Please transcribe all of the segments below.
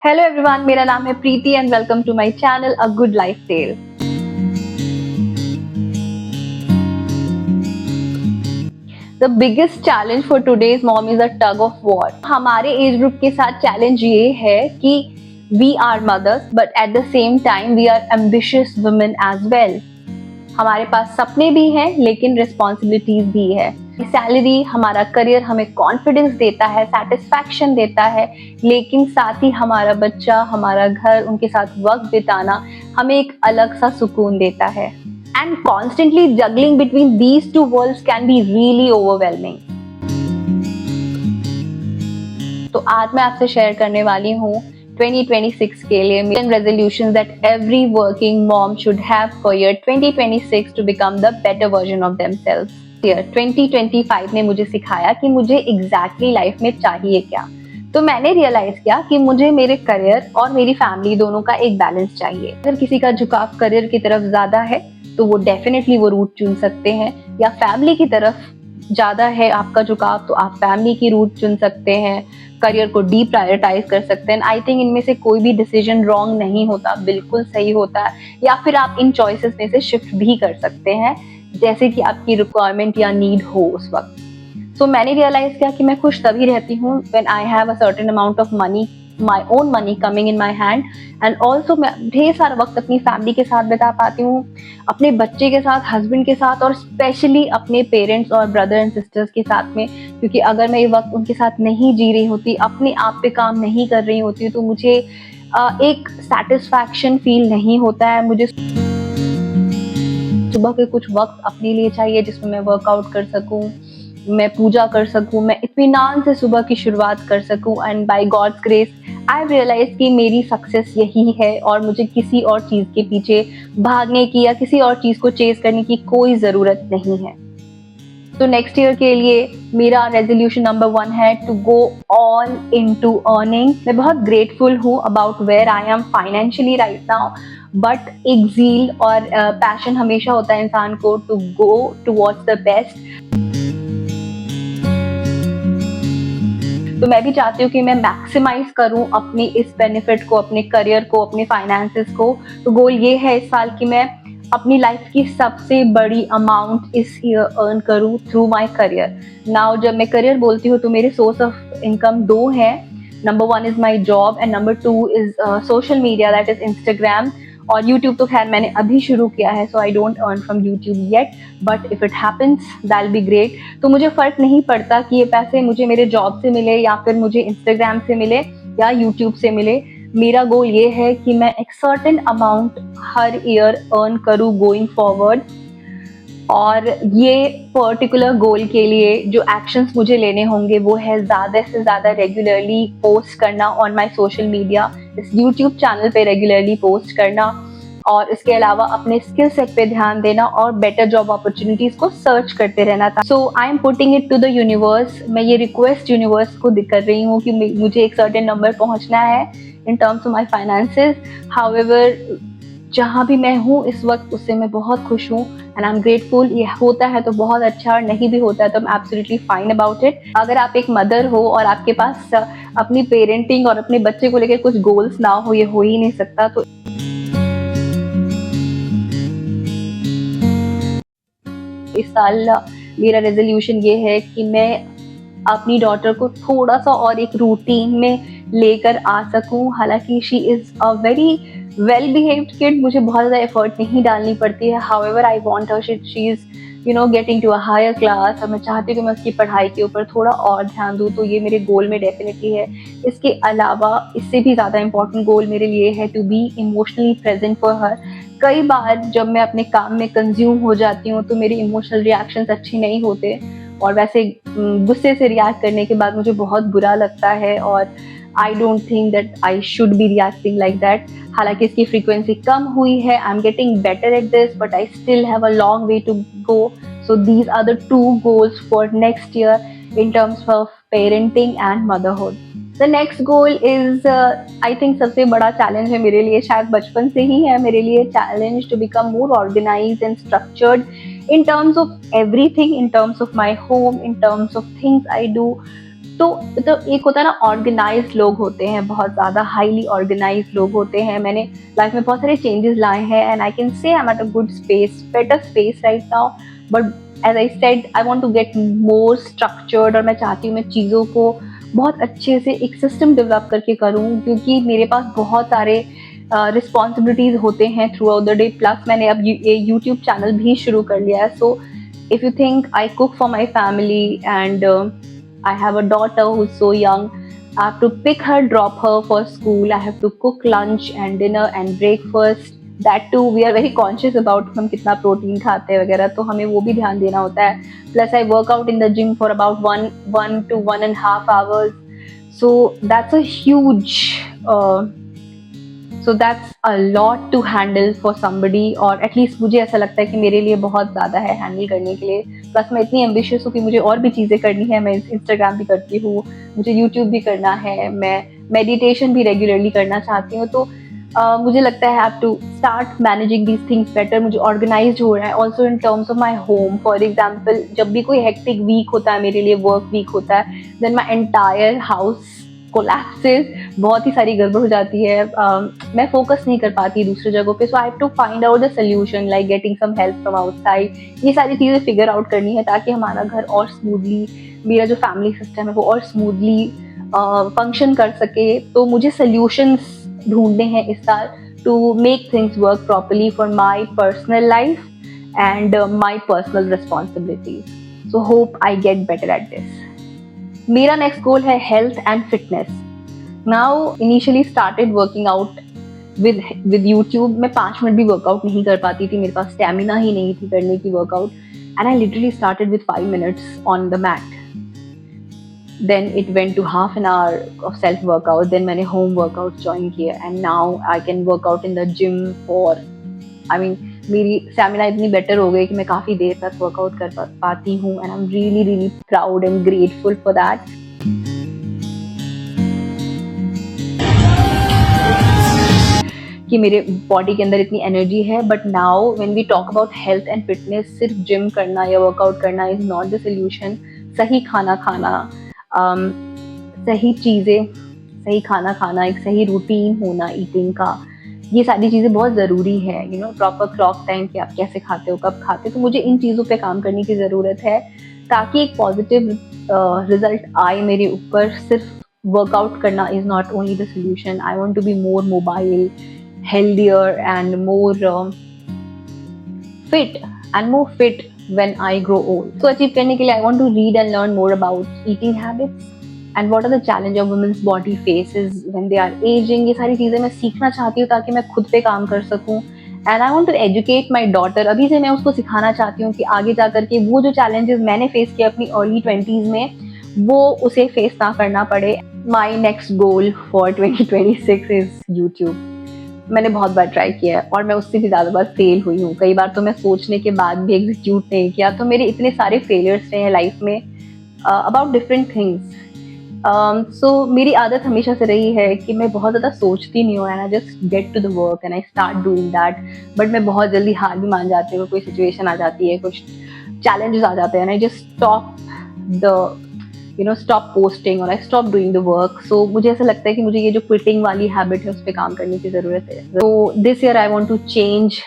Hello everyone, मेरा नाम है Preeti and welcome to my channel a good life tale. The biggest challenge for today's mom is a tug of war. हमारे age group के साथ challenge ये है कि we are mothers but at the same time we are ambitious women as well. हमारे पास सपने भी हैं लेकिन रिस्पॉन्सिबिलिटीज भी है। सैलरी, हमारा करियर हमें कॉन्फिडेंस देता है, सेटिस्फैक्शन देता है, लेकिन साथ ही हमारा बच्चा, हमारा घर, उनके साथ वक्त बिताना हमें एक अलग सा सुकून देता है। And constantly juggling between these two worlds can be really overwhelming. तो आज मैं आपसे शेयर करने वाली हूँ 2026 के लिए मेरे resolutions that every working mom should have for year 2026 to become the better version of themselves. Year 2025 ने मुझे सिखाया कि मुझे एग्जैक्टली लाइफ में चाहिए क्या। तो मैंने रियलाइज किया कि मुझे मेरे करियर और मेरी फैमिली दोनों का एक बैलेंस चाहिए। अगर किसी का झुकाव करियर की तरफ ज्यादा है तो वो डेफिनेटली वो रूट चुन सकते हैं, या फैमिली की तरफ ज्यादा है आपका झुकाव तो आप फैमिली की रूट चुन सकते हैं, करियर को डी प्रायोरिटाइज कर सकते हैं। आई थिंक इनमें से कोई भी डिसीजन रॉन्ग नहीं होता, बिल्कुल सही होता है। या फिर आप इन चॉइसेस में से शिफ्ट भी कर सकते हैं जैसे कि आपकी रिक्वायरमेंट या नीड हो उस वक्त। सो मैंने रियलाइज किया कि मैं खुश तभी रहती हूँ when I have a certain amount of money, my own money coming in my hand, and also मैं ढेर सारा वक्त अपनी फैमिली के साथ बिता पाती हूँ, अपने बच्चे के साथ, हस्बैंड के साथ, और स्पेशली अपने पेरेंट्स और ब्रदर एंड सिस्टर्स के साथ में। क्योंकि अगर मैं ये वक्त उनके साथ नहीं जी रही होती, अपने आप पे काम नहीं कर रही होती, तो मुझे एक सेटिस्फैक्शन फील नहीं होता है। मुझे सुबह के कुछ वक्त अपने लिए चाहिए जिसमें मैं वर्कआउट कर सकूं, मैं पूजा कर सकूं, मैं इत्मीनान से सुबह की शुरुआत कर सकूं। And by God's grace I realise कि मेरी सक्सेस यही है और मुझे किसी और चीज के पीछे भागने की या किसी और चीज को चेज करने की कोई जरूरत नहीं है। तो नेक्स्ट ईयर के लिए मेरा रेजोल्यूशन नंबर 1 है to go all into earning. मैं बहुत ग्रेटफुल हूँ about where I am financially right now, but एक ज़ील और पैशन हमेशा होता है इंसान को to go towards the best. तो मैं भी चाहती हूँ कि मैं मैक्सिमाइज करूँ अपनी इस बेनिफिट को, अपने करियर को, अपने फाइनेंसेस को। तो गोल ये है इस साल कि मैं अपनी लाइफ की सबसे बड़ी अमाउंट इस ईयर अर्न करूँ थ्रू माय करियर। नाउ जब मैं करियर बोलती हूँ तो मेरे सोर्स ऑफ इनकम 2 हैं। Number 1 is my job and number 2 is social media, that is Instagram. और यूट्यूब तो खैर मैंने अभी शुरू किया है, so I don't earn from YouTube yet, but if it happens that will be great. तो मुझे फर्क नहीं पड़ता कि ये पैसे मुझे मेरे जॉब से मिले या फिर मुझे इंस्टाग्राम से मिले या यूट्यूब से मिले। मेरा गोल ये है कि मैं एक सर्टेन अमाउंट हर ईयर अर्न करूँ गोइंग फॉरवर्ड। और ये पर्टिकुलर गोल के लिए जो एक्शंस मुझे लेने होंगे वो है ज़्यादा से ज़्यादा रेगुलरली पोस्ट करना ऑन माय सोशल मीडिया, इस यूट्यूब चैनल पे रेगुलरली पोस्ट करना, और इसके अलावा अपने स्किल सेट पे ध्यान देना और बेटर जॉब अपॉर्चुनिटीज को सर्च करते रहना था। So I am putting it to the universe. मैं ये रिक्वेस्ट यूनिवर्स को कर रही हूँ कि मुझे एक सर्टेन नंबर पहुँचना है इन terms of my finances. However जहाँ भी मैं हूँ इस वक्त उससे मैं बहुत खुश हूँ एंड आई एम ग्रेटफुल। ये होता है तो बहुत अच्छा, और नहीं भी होता है तो I am absolutely fine about it. अगर आप एक मदर हो और आपके पास अपनी पेरेंटिंग और अपने बच्चे को लेकर कुछ गोल्स ना हो, ये हो ही नहीं सकता। तो इस साल मेरा रेजोल्यूशन ये है कि मैं अपनी डॉटर को थोड़ा सा और एक रूटीन में लेकर आ सकूं। हालांकि she is a very well behaved kid, मुझे बहुत ज़्यादा एफर्ट नहीं डालनी पड़ती है। However I want her, she is getting to a higher class, और मैं चाहती हूँ कि मैं उसकी पढ़ाई के ऊपर थोड़ा और ध्यान दूँ। तो ये मेरे गोल में डेफिनेटली है। इसके अलावा इससे भी ज़्यादा इंपॉर्टेंट गोल मेरे लिए है to be emotionally present for her. कई बार जब मैं अपने काम में कंज्यूम हो जाती हूँ तो मेरे इमोशनल रिएक्शंस अच्छे नहीं होते, और वैसे गुस्से से रिएक्ट करने के बाद मुझे बहुत बुरा लगता है, और I don't think that I should be reacting like that. हालांकि इसकी फ्रीक्वेंसी कम हुई है, I am getting better at this, but I still have a long way to go. So these are the 2 goals for next year in terms of parenting and motherhood. The next goal is I think सबसे बड़ा challenge है मेरे लिए, शायद बचपन से ही है मेरे लिए challenge, to become more organised and structured in terms of everything, in terms of my home, in terms of things I do। तो एक होता है ना, ऑर्गेनाइज्ड लोग होते हैं, बहुत ज़्यादा हाईली ऑर्गेनाइज्ड लोग होते हैं। मैंने लाइफ में बहुत सारे चेंजेस लाए हैं and I can say I am at a good space, better space right now. But as I said, I want to get more structured, और मैं चाहती हूँ मैं चीज़ों को बहुत अच्छे से एक सिस्टम डेवलप करके करूँ, क्योंकि मेरे पास बहुत सारे रिस्पॉन्सिबिलिटीज़ होते हैं through out the day. Plus मैंने अब ये यूट्यूब चैनल भी शुरू कर लिया है। सो if you think I cook for my family and I have a daughter who's so young, I have to pick her, drop her for school, I have to cook lunch and dinner and breakfast, that too we are very conscious about हम कितना protein खाते हैं वगैरह, तो हमें वो भी ध्यान देना होता है। Plus I work out in the gym for about one to 1.5 hours, so that's a huge so that's a lot to handle for somebody, और एटलीस्ट मुझे ऐसा लगता है कि मेरे लिए बहुत ज़्यादा है हैंडल करने के लिए। प्लस मैं इतनी एम्बिशियस हूँ कि मुझे और भी चीज़ें करनी है। मैं इंस्टाग्राम भी करती हूँ, मुझे यूट्यूब भी करना है, मैं मेडिटेशन भी रेगुलरली करना चाहती हूँ। तो मुझे लगता है I have to start managing these things better. मुझे ऑर्गेनाइज हो रहा है also in terms of my home. For example, जब भी कोई हेक्टिक वीक होता है मेरे लिए, वर्क वीक होता है, then my entire house collapses, बहुत ही सारी गड़बड़ हो जाती है। मैं फोकस नहीं कर पाती दूसरी जगहों पे। So I have to find out the solution, like getting some help from outside. ये सारी चीज़ें फिगर आउट करनी है ताकि हमारा घर और स्मूथली, मेरा जो फैमिली सिस्टम है वो और स्मूथली फंक्शन कर सके। तो मुझे सोल्यूशंस ढूंढने हैं इस साल to make things work properly for my personal life and my personal responsibilities. So hope I get better at this. मेरा नेक्स्ट गोल है health and fitness. Now initially started working out with YouTube. मैं 5 minute भी workout नहीं कर पाती थी, मेरे पास stamina ही नहीं थी करने की workout, and I literally started with 5 minutes on the mat. Then it went to half an hour of self workout, then मैंने होम वर्कआउट ज्वाइन किया, and now I can workout in the gym for, I mean मेरी stamina इतनी better हो गई कि मैं काफ़ी देर तक वर्कआउट कर पाती हूँ, and I am really really proud and grateful for that. कि मेरे बॉडी के अंदर इतनी एनर्जी है। But now when we talk about health and fitness, सिर्फ जिम करना या वर्कआउट करना इज़ नॉट द सोल्यूशन। सही खाना खाना, सही चीज़ें, सही खाना खाना, एक सही रूटीन होना ईटिंग का, ये सारी चीज़ें बहुत ज़रूरी है। You know, proper clock time कि आप कैसे खाते हो, कब खाते हो। तो मुझे इन चीज़ों पे काम करने की ज़रूरत है ताकि एक पॉजिटिव रिजल्ट आए मेरे ऊपर। सिर्फ वर्कआउट करना is not only the solution. I want to be more mobile, healthier and more fit when I grow old. So achieve करने के लिए I want to read and learn more about eating habits and what are the challenges of women's body faces when they are aging. ये सारी चीज़ें मैं सीखना चाहती हूँ ताकि मैं खुद पे काम कर सकूँ। And I want to educate my daughter. अभी से मैं उसको सिखाना चाहती हूँ कि आगे जा करके वो जो challenges मैंने face किए अपनी early 20s में, वो उसे face ना करना पड़े। My next goal for 2026 is YouTube. मैंने बहुत बार ट्राई किया है और मैं उससे भी ज़्यादा बार फेल हुई हूँ। कई बार तो मैं सोचने के बाद भी एग्जीक्यूट नहीं किया। तो मेरे इतने सारे फेलियर्स रहे हैं लाइफ में अबाउट डिफरेंट थिंग्स। सो मेरी आदत हमेशा से रही है कि मैं बहुत ज़्यादा सोचती नहीं हूँ, and I just get to the work and I start doing that. But मैं बहुत जल्दी हार भी मान जाती हूँ। कोई सिचुएशन आ जाती है, कुछ चैलेंजेस आ जाते हैं, and I just stop posting और I stop doing the work. So मुझे ऐसा लगता है कि मुझे ये जो क्विटिंग वाली हैबिट है उस पर काम करने की ज़रूरत है। तो this year I want to change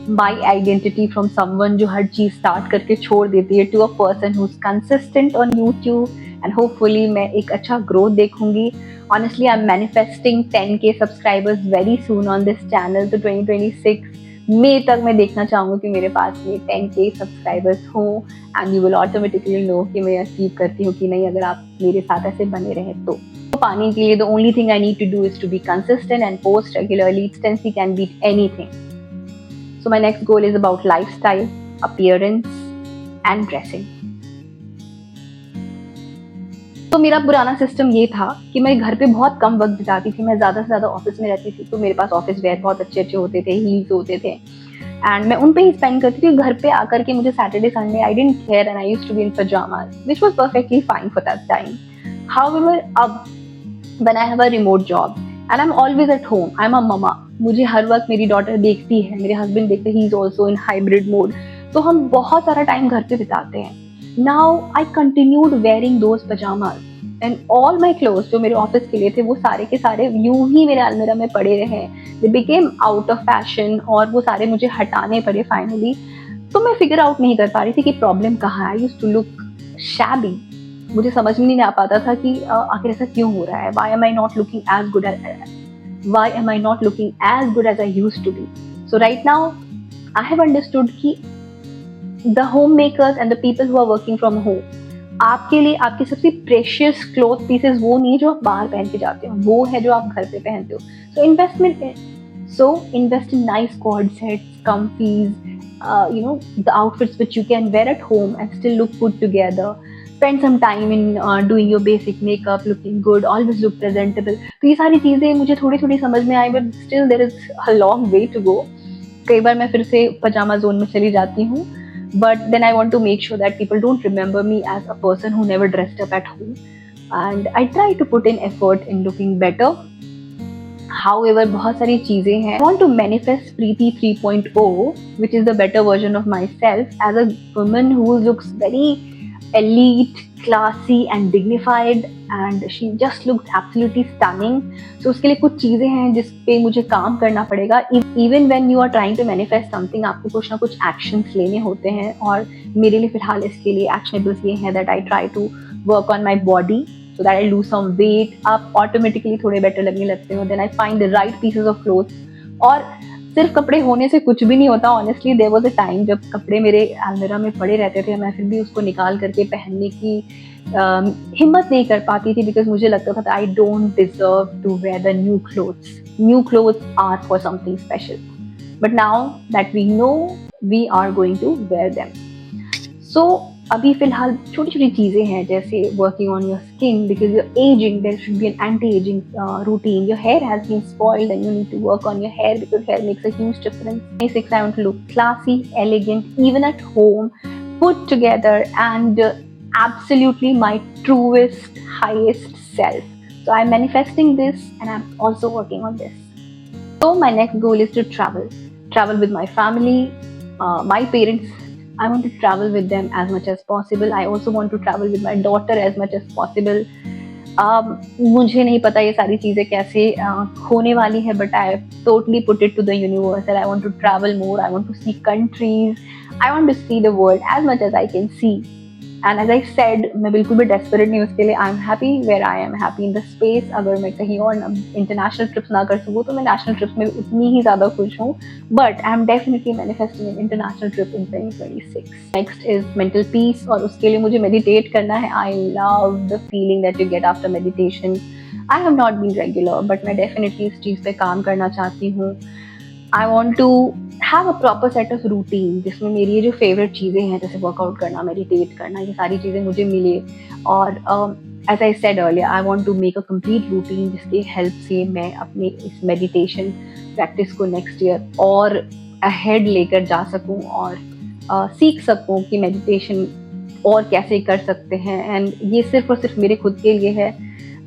my identity from someone जो हर चीज़ स्टार्ट करके छोड़ देती है, to a person who is consistent on YouTube, and hopefully मैं एक अच्छा ग्रोथ देखूंगी। Honestly I am manifesting 10K subscribers very soon on this channel. तो 2026 मई तक मैं देखना चाहूँगी कि मेरे पास ये 10K सब्सक्राइबर्स हों, and you will automatically know कि मैं अचीव करती हूँ कि नहीं, अगर आप मेरे साथ ऐसे बने रहें तो। पाने के लिए the only thing I need to do is to be consistent and post regularly. Consistency can beat anything. So my next goal is about lifestyle, appearance and dressing. तो मेरा पुराना सिस्टम ये था कि मैं घर पे बहुत कम वक्त बिताती थी. मैं ज़्यादा से ज़्यादा ऑफिस में रहती थी, तो मेरे पास ऑफिस वेयर बहुत अच्छे अच्छे होते थे, हील्स होते थे, एंड मैं उन पे ही स्पेंड करती थी. घर पे आकर के मुझे Saturday Sunday I didn't care and I used to be in pyjamas which was perfectly fine for that time. However अब when I have a remote job and I am always at home, I am a mama, मुझे हर वक्त मेरी daughter देखती है, मेरे husband देखते हैं, he is also in hybrid mode, तो हम बहुत सारा टाइम घर पे बिताते हैं. Now I continued wearing those pajamas. And all my cloth जो मेरे ऑफिस के लिए थे वो सारे के सारे यूं ही मेरे अलमीरा में पड़े रहे, they became out of fashion और वो सारे मुझे हटाने पड़े फाइनली। तो मैं फिगर आउट नहीं कर पा रही थी कि प्रॉब्लम कहाँ है। I used to look shabby, मुझे समझ में नहीं आ पाता था कि आखिर ऐसा क्यों हो रहा है। Why am I not looking as good as I used to be? So right now I have understood कि the homemakers and the people who are working from home, आपके लिए आपके सबसे प्रेशियस क्लॉथ पीसेस वो नहीं जो आप बाहर पहन के जाते हो, वो है जो आप घर पे पहनते हो। So invest in nice coord sets, comfies, the outfits which you can wear at home and still look put together. Spend some time in doing your basic makeup, looking good, always look presentable. तो ये सारी चीज़ें मुझे थोड़ी थोड़ी समझ में आई, but still there is a long way to go. कई बार मैं फिर से पजामा जोन में चली जाती हूँ, but then I want to make sure that people don't remember me as a person who never dressed up at home, and I try to put in effort in looking better. However, बहुत सारी चीज़ें हैं. I want to manifest Preeti 3.0, which is the better version of myself as a woman who looks very elite, classy and dignified, and she just looks absolutely stunning. So उसके लिए कुछ चीज़ें हैं जिस पे मुझे काम करना पड़ेगा. Even when you are trying to manifest something, आपको कुछ ना कुछ actions लेने होते हैं, और मेरे लिए फिलहाल इसके लिए actionables ये हैं that I try to work on my body so that I lose some weight. आप automatically थोड़े better लगने लगते हो. Then I find the right pieces of clothes. और सिर्फ कपड़े होने से कुछ भी नहीं होता. Honestly there was a time जब कपड़े मेरे अलमीरा में पड़े रहते थे, मैं फिर भी उसको निकाल करके पहनने की हिम्मत नहीं कर पाती थी, बिकॉज मुझे लगता था I don't deserve to wear the new clothes are for something special. But now that we know, we are going to wear them. So अभी फिलहाल छोटी छोटी चीज़ें हैं, जैसे working on your skin because your ageing, there should be an anti ageing routine. Your hair has been spoiled and you need to work on your hair because hair makes a huge difference. 26 I want to look classy, elegant, even at home, put together, and absolutely my truest, highest self. So I'm manifesting this and I'm also working on this. So my next goal is to travel with my family, my parents. I want to travel with them as much as possible. I also want to travel with my daughter as much as possible. मुझे नहीं पता ये सारी चीज़ें कैसे होने वाली है, but I totally put it to the universe that I want to travel more. I want to see countries. I want to see the world as much as I can see. And as I said, मैं बिल्कुल भी desperate नहीं उसके लिए. I am happy where I am happy in the space. अगर मैं कहीं और इंटरनेशनल ट्रिप्स ना कर सकूँ तो मैं नेशनल ट्रिप्स में उतनी ही ज़्यादा खुश हूँ. But I am definitely manifesting an international trip in 2026. Next is mental peace, और उसके लिए मुझे मेडिटेट करना है. I love the feeling that you get after meditation. I have not been regular, but मैं डेफिनेटली इस चीज़ पे काम करना चाहती हूँ. I want to have a proper set of routine जिसमें मेरी ये जो फेवरेट चीज़ें हैं, जैसे वर्कआउट करना, मेडिटेट करना, ये सारी चीज़ें मुझे मिले. और as I said earlier, I want to make a complete routine जिसकी हेल्प से मैं अपने इस मेडिटेशन प्रैक्टिस को नेक्स्ट ईयर और अहेड लेकर जा सकूं, और सीख सकूं कि मेडिटेशन और कैसे कर सकते हैं. एंड ये सिर्फ और सिर्फ मेरे खुद के लिए है.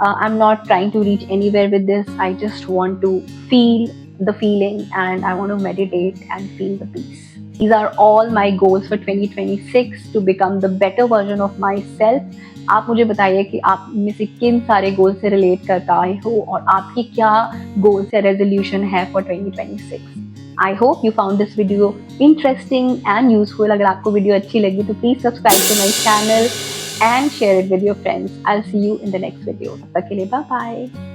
I am not trying to reach anywhere with this. I just want to feel the feeling and I want to meditate and feel the peace. These are all my goals for 2026 to become the better version of myself. आप मुझे बताइए कि आप में से किन सारे गोल से रिलेट कर पाए हो, और आपकी क्या गोल्स या रेजोल्यूशन है for 2026. I hope you found this video interesting and useful. अगर आपको वीडियो अच्छी लगी तो please subscribe to my channel and share it with your friends. I'll see you in the next video. तब तक के लिए bye bye.